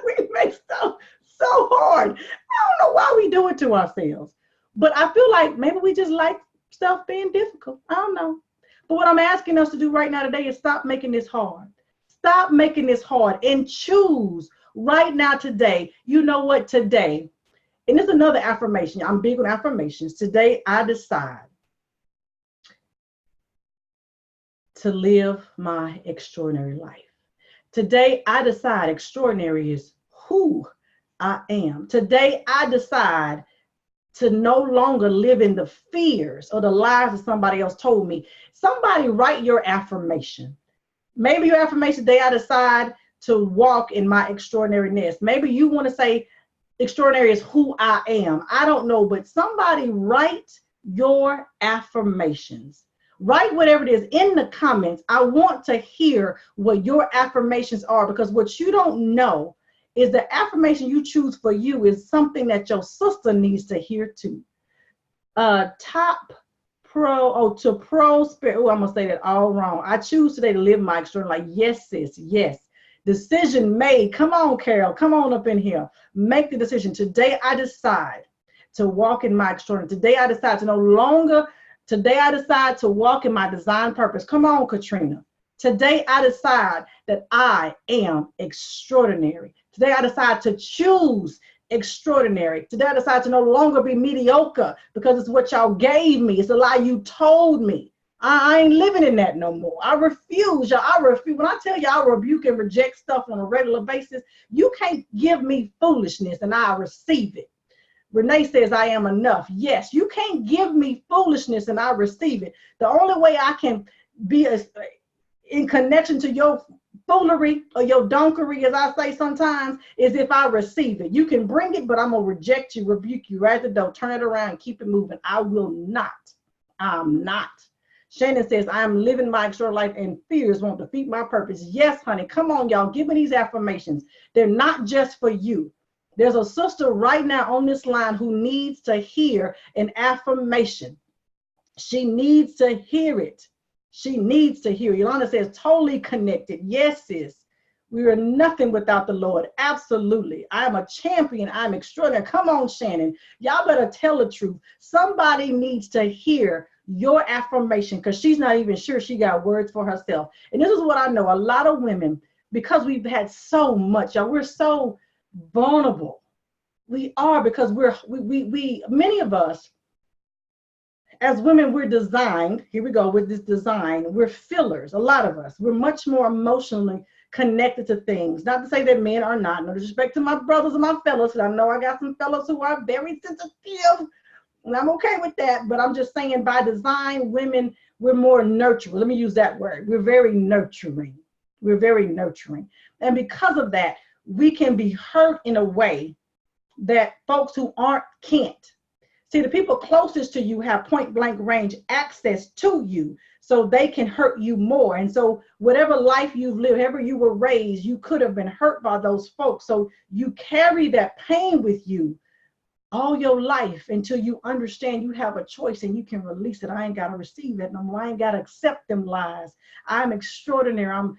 We make stuff so hard. I don't know why we do it to ourselves. But I feel like maybe we just like stuff being difficult. I don't know. But what I'm asking us to do right now today is stop making this hard. Stop making this hard and choose right now today. You know what? Today, and it's another affirmation. I'm big on affirmations. Today, I decide to live my extraordinary life. Today, I decide extraordinary is who I am. Today, I decide to no longer live in the fears or the lies that somebody else told me. Somebody write your affirmation. Maybe your affirmation today, I decide to walk in my extraordinariness. Maybe you want to say extraordinary is who I am. I don't know, but somebody write your affirmations. Write whatever it is in the comments. I want to hear what your affirmations are, because what you don't know is the affirmation you choose for you is something that your sister needs to hear too. Top pro, to pro spirit. Oh, I'm gonna say that all wrong. I choose today to live my extraordinary. Like, yes, sis, yes. Decision made. Come on, Carol. Come on up in here. Make the decision. Today I decide to walk in my extraordinary. Today I decide to no longer. Today I decide to walk in my design purpose. Come on, Katrina. Today I decide that I am extraordinary. Today I decide to choose extraordinary. Today I decide to no longer be mediocre because it's what y'all gave me. It's a lie you told me. I ain't living in that no more. I refuse, y'all. I refuse. When I tell you I rebuke and reject stuff on a regular basis, you can't give me foolishness and I receive it. Renee says I am enough. Yes, you can't give me foolishness and I receive it. The only way I can be in connection to your foolery or your donkery, as I say sometimes, is if I receive it. You can bring it, but I'm going to reject you, rebuke you right at the door, turn it around, and keep it moving. I will not. I'm not. Shana says, I am living my extraordinary life and fears won't defeat my purpose. Yes, honey. Come on, y'all. Give me these affirmations. They're not just for you. There's a sister right now on this line who needs to hear an affirmation. She needs to hear it. She needs to hear. Yolanda says, totally connected. Yes, sis. We are nothing without the Lord. Absolutely. I am a champion. I'm extraordinary. Come on, Shannon. Y'all better tell the truth. Somebody needs to hear your affirmation because she's not even sure she got words for herself. And this is what I know. A lot of women, because we've had so much, y'all, we're so vulnerable. We are, because we many of us as women, we're designed, here we go with this design, we're fillers. A lot of us, we're much more emotionally connected to things. Not to say that men are not. No disrespect to my brothers and my fellows, because I know I got some fellows who are very sensitive, and I'm okay with that. But I'm just saying, by design, women, we're more nurturing. Let me use that word. We're very nurturing. We're very nurturing. And because of that, we can be hurt in a way that folks who aren't can't. See, the people closest to you have point blank range access to you, so they can hurt you more. And so whatever life you've lived, however you were raised, you could have been hurt by those folks. So you carry that pain with you all your life until you understand you have a choice and you can release it. I ain't got to receive it no more. I ain't got to accept them lies. I'm extraordinary. I'm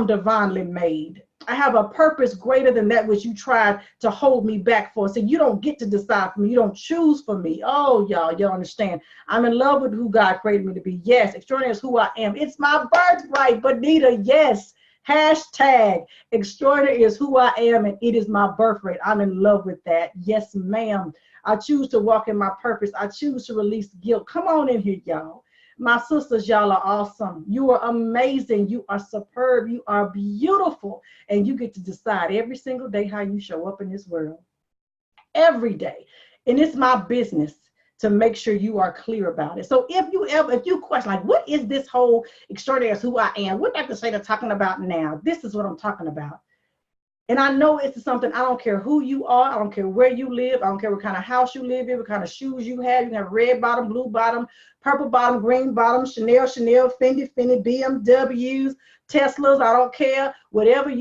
divinely made. I have a purpose greater than that which you tried to hold me back for. So you don't get to decide for me. You don't choose for me. Oh, y'all understand. I'm in love with who God created me to be. Yes, extraordinary is who I am. It's my birthright, Bonita. Yes. Hashtag extraordinary is who I am, and it is my birthright. I'm in love with that. Yes, ma'am. I choose to walk in my purpose. I choose to release guilt. Come on in here, y'all. My sisters, y'all are awesome. You are amazing. You are superb. You are beautiful. And you get to decide every single day how you show up in this world. Every day. And it's my business to make sure you are clear about it. So if you question, like, what is this whole extraordinary is who I am? What Dr. Shana talking about now? This is what I'm talking about. And I know it's something, I don't care who you are. I don't care where you live. I don't care what kind of house you live in, what kind of shoes you have. You can have red bottom, blue bottom, purple bottom, green bottom, Chanel, Fendi, BMWs, Teslas. I don't care. Whatever.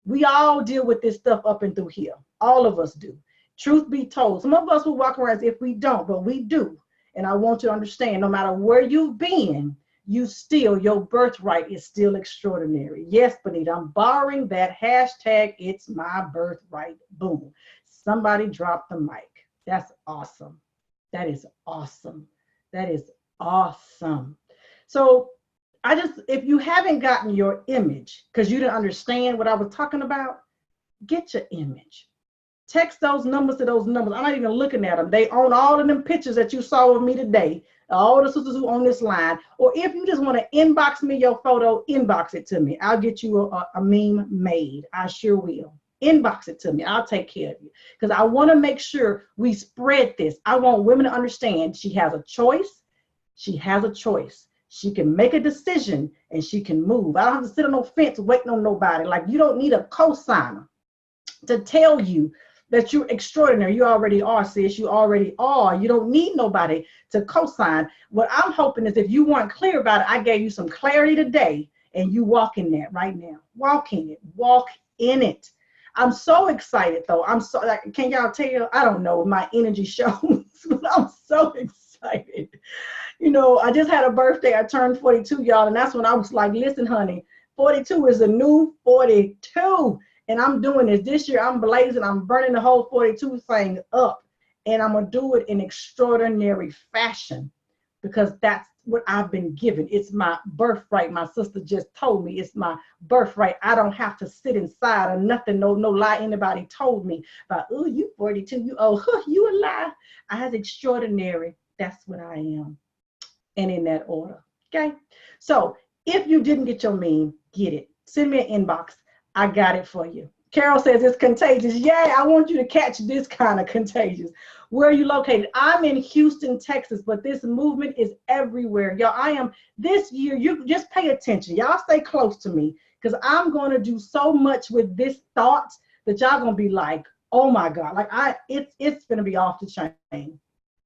We all deal with this stuff up and through here. All of us do. Truth be told, some of us will walk around as if we don't, but we do. And I want you to understand, no matter where you've been, your birthright is still extraordinary. Yes, Bonita, I'm borrowing that hashtag, it's my birthright. Boom. Somebody dropped the mic. That's awesome. That is awesome. That is awesome. So if you haven't gotten your image, because you didn't understand what I was talking about, get your image. Text those numbers to those numbers. I'm not even looking at them. They own all of them pictures that you saw of me today. All the sisters who on this line. Or if you just want to inbox me your photo, inbox it to me. I'll get you a meme made. I sure will. inbox it to me. I'll take care of you. Because I want to make sure we spread this. I want women to understand she has a choice. She has a choice. She can make a decision and she can move. I don't have to sit on no fence waiting on nobody. Like, you don't need a co-signer to tell you that you're extraordinary. You already are, sis. You already are. You don't need nobody to co-sign. What I'm hoping is, if you weren't clear about it, I gave you some clarity today, and you walk in that right now. Walk in it. Walk in it. I'm so excited, though. I'm so, like, can y'all tell? I don't know. My energy shows, but I'm so excited. You know, I just had a birthday. I turned 42, y'all, and that's when I was like, listen, honey, 42 is a new 42. And I'm doing this year. I'm blazing. I'm burning the whole 42 thing up. And I'm going to do it in extraordinary fashion, because that's what I've been given. It's my birthright. My sister just told me it's my birthright. I don't have to sit inside or nothing. No lie anybody told me about, oh, you 42, you old, you a lie. I was extraordinary. That's what I am. And in that order. Okay. So if you didn't get your meme, get it. Send me an inbox. I got it for you. Carol says it's contagious. Yeah, I want you to catch this kind of contagious. Where are you located? I'm in Houston, Texas, but this movement is everywhere. Y'all, I am this year. You just pay attention. Y'all stay close to me, because I'm going to do so much with this thought that y'all going to be like, oh my God, like it's going to be off the chain.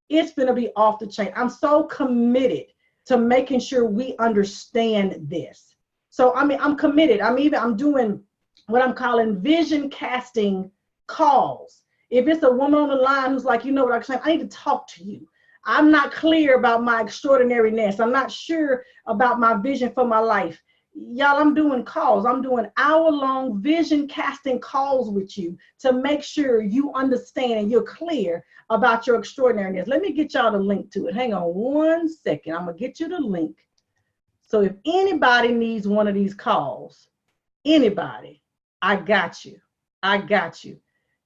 It's going to be off the chain. I'm so committed to making sure we understand this. So, I mean, I'm committed. I'm doing what I'm calling vision casting calls. If it's a woman on the line who's like, you know what I'm saying, I need to talk to you. I'm not clear about my extraordinariness. I'm not sure about my vision for my life. Y'all, I'm doing calls. I'm doing hour-long vision casting calls with you to make sure you understand and you're clear about your extraordinariness. Let me get y'all the link to it. Hang on one second. I'm going to get you the link. So if anybody needs one of these calls, anybody, I got you. I got you.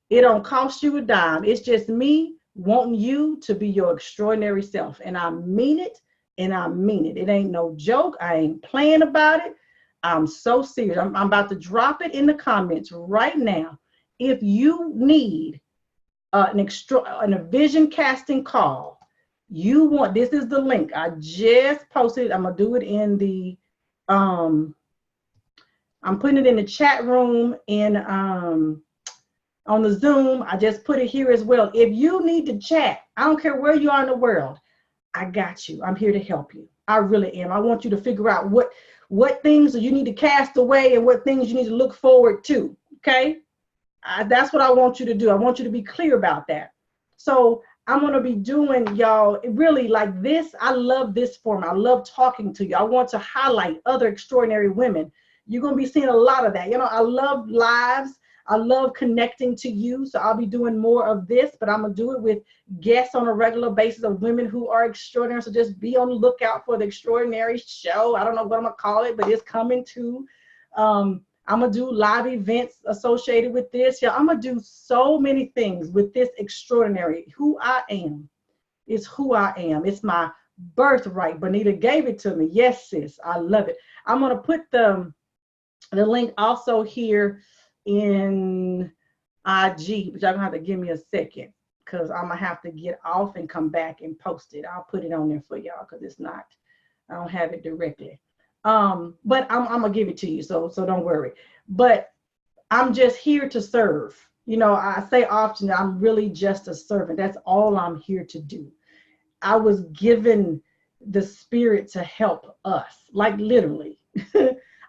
It don't cost you a dime. It's just me wanting you to be your extraordinary self. And I mean it, and I mean it. It ain't no joke. I ain't playing about it. I'm so serious. I'm about to drop it in the comments right now. If you need a vision casting call, you want, this is the link. I just posted. I'm going to do it in the, I'm putting it in the chat room and on the Zoom. I just put it here as well. If you need to chat, I don't care where you are in the world, I got you. I'm here to help you. I really am. I want you to figure out what things you need to cast away and what things you need to look forward to. Okay? That's what I want you to do. I want you to be clear about that. So I'm going to be doing, y'all, really like this. I love this format. I love talking to you. I want to highlight other extraordinary women. You're going to be seeing a lot of that. You know, I love lives. I love connecting to you. So I'll be doing more of this, but I'm going to do it with guests on a regular basis of women who are extraordinary. So just be on the lookout for the extraordinary show. I don't know what I'm going to call it, but it's coming too. I'm going to do live events associated with this. Yeah, I'm going to do so many things with this extraordinary. Who I am is who I am. It's my birthright. Bonita gave it to me. Yes, sis. I love it. I'm going to put the link also here in IG, but y'all gonna have to give me a second, because I'm gonna have to get off and come back and post it. I'll put it on there for y'all, because it's not, I don't have it directly. But I'm gonna give it to you, so don't worry. But I'm just here to serve. You know, I say often that I'm really just a servant. That's all I'm here to do. I was given the spirit to help us, like literally.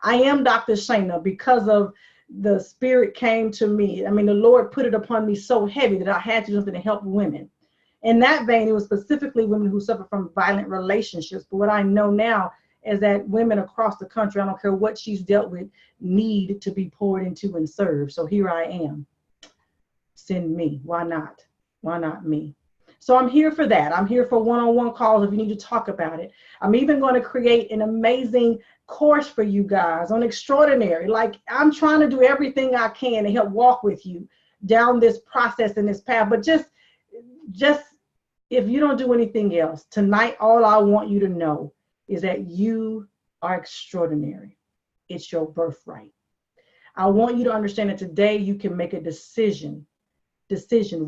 I am Dr. Shana because of the spirit came to me. I mean, the Lord put it upon me so heavy that I had to do something to help women. In that vein, it was specifically women who suffer from violent relationships. But what I know now is that women across the country, I don't care what she's dealt with, need to be poured into and served. So here I am. Send me. Why not? Why not me? So I'm here for that. I'm here for one-on-one calls if you need to talk about it. I'm even going to create an amazing course for you guys on extraordinary. Like, I'm trying to do everything I can to help walk with you down this process and this path. But just if you don't do anything else, tonight, all I want you to know is that you are extraordinary. It's your birthright. I want you to understand that today you can make a decision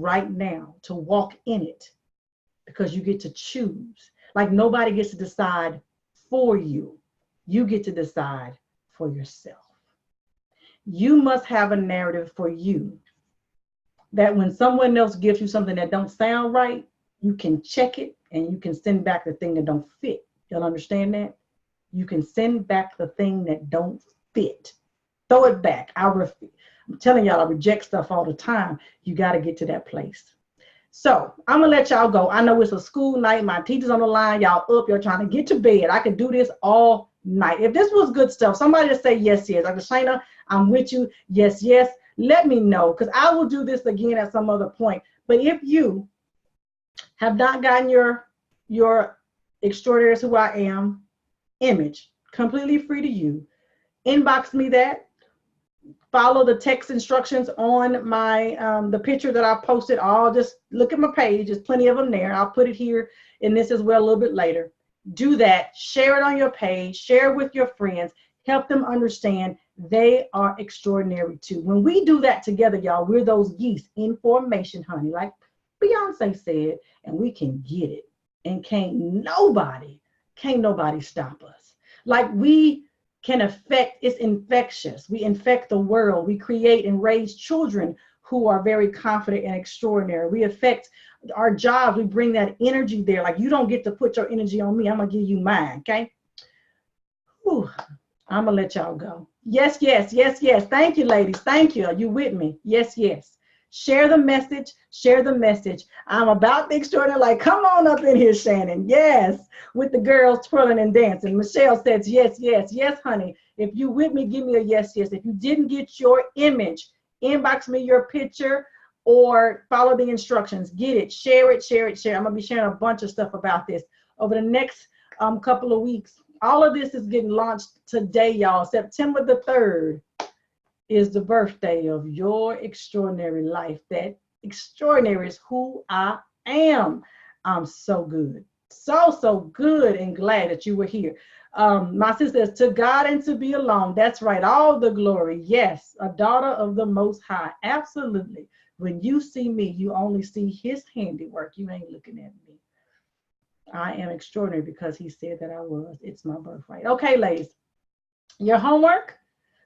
right now to walk in it, because you get to choose. Like nobody gets to decide for you. You get to decide for yourself. You must have a narrative for you that when someone else gives you something that don't sound right, you can check it and you can send back the thing that don't fit. Y'all understand that? You can send back the thing that don't fit. Throw it back. I'm telling y'all, I reject stuff all the time. You got to get to that place. So I'm going to let y'all go. I know it's a school night. My teacher's on the line. Y'all up. You're trying to get to bed. I could do this all night. If this was good stuff, somebody just say yes, yes. Like Shana, I'm with you. Yes, yes. Let me know, because I will do this again at some other point. But if you have not gotten your Extraordinary is Who I Am image, completely free to you, inbox me that. Follow the text instructions on my the picture that I posted. I'll just look at my page. There's plenty of them there. I'll put it here in this as well a little bit later. Do that. Share it on your page. Share it with your friends. Help them understand they are extraordinary too. When we do that together, y'all, we're those geese in formation, honey, like Beyonce said, and we can get it. And can't nobody stop us. Like we can affect, it's infectious. We infect the world. We create and raise children who are very confident and extraordinary. We affect our jobs. We bring that energy there. Like you don't get to put your energy on me. I'm going to give you mine, okay? Whew. I'm going to let y'all go. Yes, yes, yes, yes. Thank you, ladies. Thank you. Are you with me? Yes, yes. Share the message. Share the message. I'm about the extraordinary. Like, come on up in here, Shannon. Yes. With the girls twirling and dancing. Michelle says, yes, yes, yes, honey. If you with me, give me a yes, yes. If you didn't get your image, inbox me your picture or follow the instructions. Get it. Share it, share it, share. I'm going to be sharing a bunch of stuff about this over the next couple of weeks. All of this is getting launched today, y'all. September the 3rd is the birthday of your extraordinary life. That extraordinary is who I am. I'm so good. So good and glad that you were here. My sister says, to God and to be alone. That's right. All the glory. Yes. A daughter of the Most High. Absolutely. When you see me, you only see his handiwork. You ain't looking at me. I am extraordinary because he said that I was. It's my birthright. Okay, ladies. Your homework.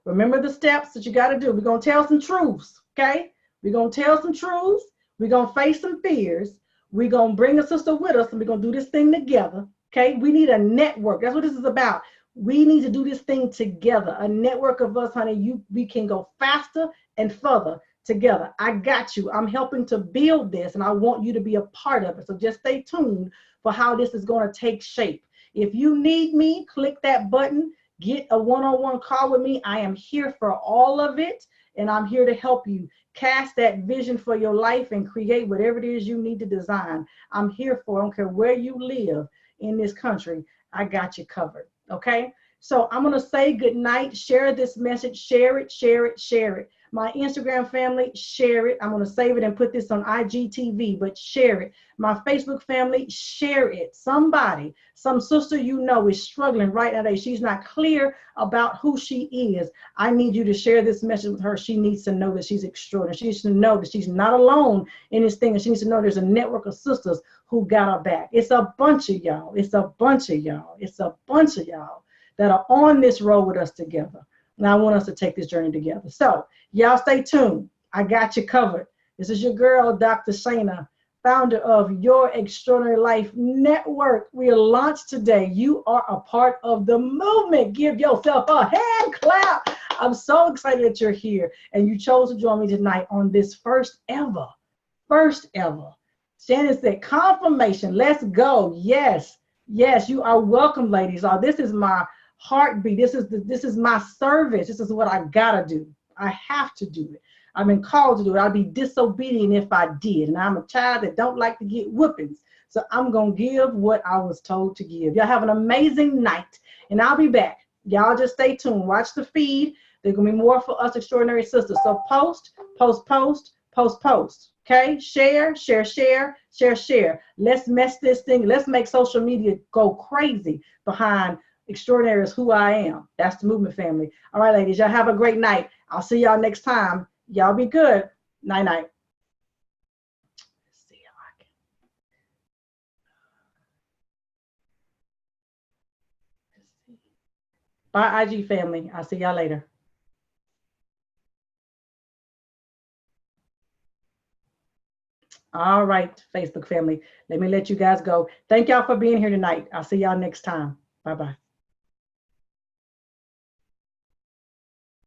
Remember the steps that you got to do. We're going to tell some truths, okay? We're going to tell some truths. We're going to face some fears. We're going to bring a sister with us, and we're going to do this thing together, okay? We need a network. That's what this is about. We need to do this thing together. A network of us, honey. We can go faster and further together. I got you. I'm helping to build this, and I want you to be a part of it. So just stay tuned for how this is going to take shape. If you need me, click that button. Get a one-on-one call with me. I am here for all of it, and I'm here to help you cast that vision for your life and create whatever it is you need to design. I'm here for. I don't care where you live in this country. I got you covered, okay? So I'm going to say good night. Share this message. Share it, share it, share it. My Instagram family, share it. I'm going to save it and put this on IGTV, but share it. My Facebook family, share it. Somebody, some sister you know is struggling right now. She's not clear about who she is. I need you to share this message with her. She needs to know that she's extraordinary. She needs to know that she's not alone in this thing. And she needs to know there's a network of sisters who got her back. It's a bunch of y'all. It's a bunch of y'all. It's a bunch of y'all that are on this road with us together. And I want us to take this journey together. So y'all stay tuned. I got you covered. This is your girl, Dr. Shana, founder of Your Extraordinary Life Network. We are launched today. You are a part of the movement. Give yourself a hand clap. I'm so excited that you're here and you chose to join me tonight on this first ever. Shannon said, confirmation. Let's go. Yes, you are welcome, ladies. This is my heartbeat. This is my service. This is what I gotta do. I have to do it. I've been called to do it. I'd be disobedient if I did. And I'm a child that don't like to get whippings. So I'm going to give what I was told to give. Y'all have an amazing night. And I'll be back. Y'all just stay tuned. Watch the feed. There's going to be more for us extraordinary sisters. So post. Okay? Share. Let's mess this thing. Let's make social media go crazy behind Extraordinary is Who I Am. That's the movement family. All right, ladies. Y'all have a great night. I'll see y'all next time. Y'all be good. Night night. See y'all. Bye, IG family. I'll see y'all later. All right, Facebook family. Let me let you guys go. Thank y'all for being here tonight. I'll see y'all next time. Bye bye.